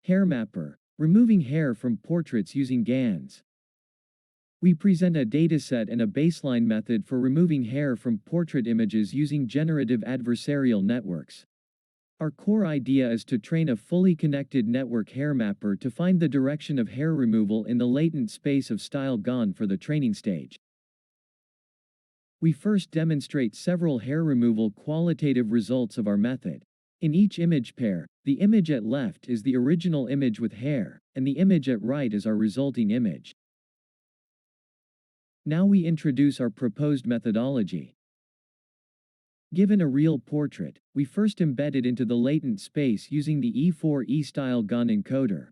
HairMapper, removing hair from portraits using GANs. We present a dataset and a baseline method for removing hair from portrait images using generative adversarial networks. Our core idea is to train a fully connected network HairMapper to find the direction of hair removal in the latent space of style GAN for the training stage. We first demonstrate several hair removal qualitative results of our method. In each image pair, the image at left is the original image with hair, and the image at right is our resulting image. Now we introduce our proposed methodology. Given a real portrait, we first embed it into the latent space using the E4 style GAN encoder.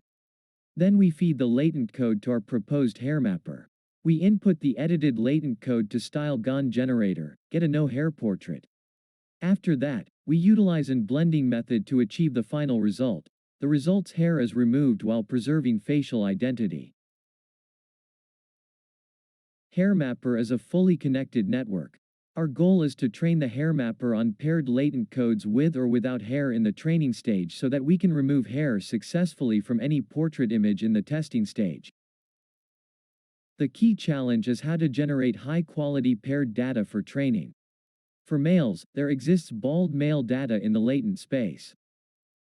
Then we feed the latent code to our proposed HairMapper. We input the edited latent code to style GAN generator, get a no-hair portrait. After that, we utilize an blending method to achieve the final result. The result's hair is removed while preserving facial identity. HairMapper is a fully connected network. Our goal is to train the HairMapper on paired latent codes with or without hair in the training stage so that we can remove hair successfully from any portrait image in the testing stage. The key challenge is how to generate high-quality paired data for training. For males, there exists bald male data in the latent space.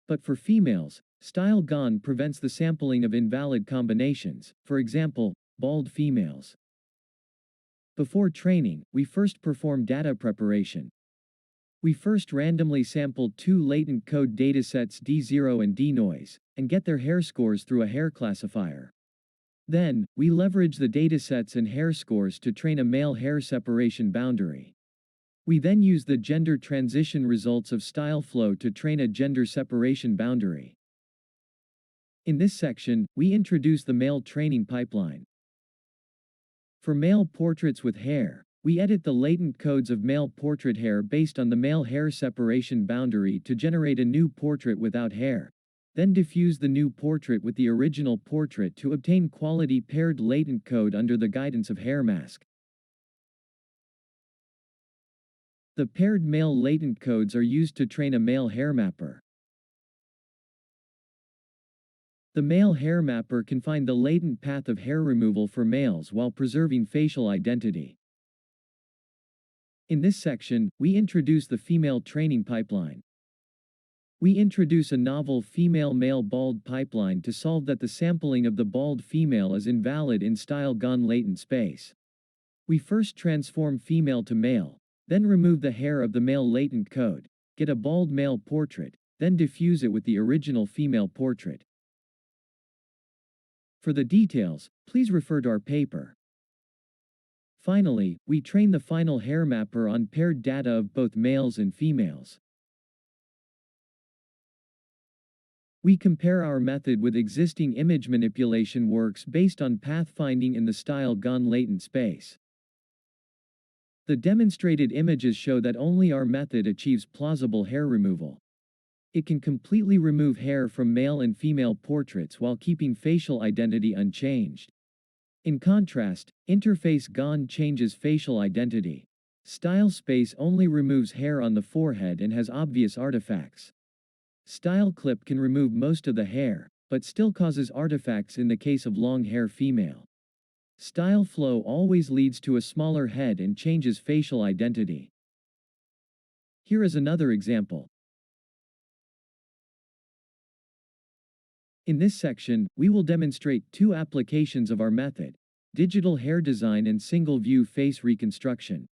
But for females, style GAN prevents the sampling of invalid combinations, for example, bald females. Before training, we first perform data preparation. We first randomly sample two latent code datasets D0 and dNoise, and get their hair scores through a hair classifier. Then, we leverage the datasets and hair scores to train a male hair separation boundary. We then use the gender transition results of StyleFlow to train a gender separation boundary. In this section, we introduce the male training pipeline. For male portraits with hair, we edit the latent codes of male portrait hair based on the male hair separation boundary to generate a new portrait without hair. Then diffuse the new portrait with the original portrait to obtain quality paired latent code under the guidance of HairMask. The paired male latent codes are used to train a male HairMapper. The male HairMapper can find the latent path of hair removal for males while preserving facial identity. In this section, we introduce the female training pipeline. We introduce a novel female-male bald pipeline to solve that the sampling of the bald female is invalid in style GAN latent space. We first transform female to male, then remove the hair of the male latent code, get a bald male portrait, then diffuse it with the original female portrait. For the details, please refer to our paper. Finally, we train the final HairMapper on paired data of both males and females. We compare our method with existing image manipulation works based on pathfinding in the style GAN latent space. The demonstrated images show that only our method achieves plausible hair removal. It can completely remove hair from male and female portraits while keeping facial identity unchanged. In contrast, interface GAN changes facial identity. Style space only removes hair on the forehead and has obvious artifacts. Style clip can remove most of the hair, but still causes artifacts in the case of long hair female. Style flow always leads to a smaller head and changes facial identity. Here is another example. In this section, we will demonstrate two applications of our method: digital hair design and single-view face reconstruction.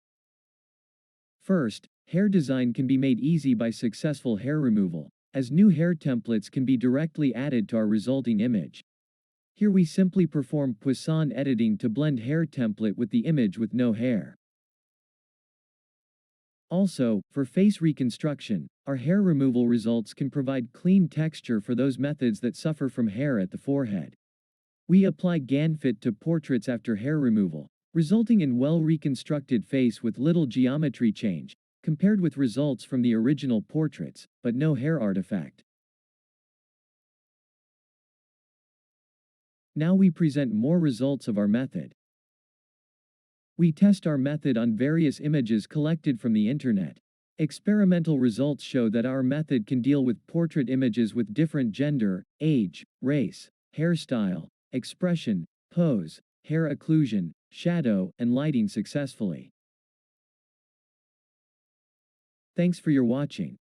First, hair design can be made easy by successful hair removal, as new hair templates can be directly added to our resulting image. Here we simply perform Poisson editing to blend hair template with the image with no hair. Also, for face reconstruction, our hair removal results can provide clean texture for those methods that suffer from hair at the forehead. We apply GAN fit to portraits after hair removal, resulting in well-reconstructed face with little geometry change, compared with results from the original portraits, but no hair artifact. Now we present more results of our method. We test our method on various images collected from the internet. Experimental results show that our method can deal with portrait images with different gender, age, race, hairstyle, expression, pose, hair occlusion, shadow, and lighting successfully. Thanks for your watching.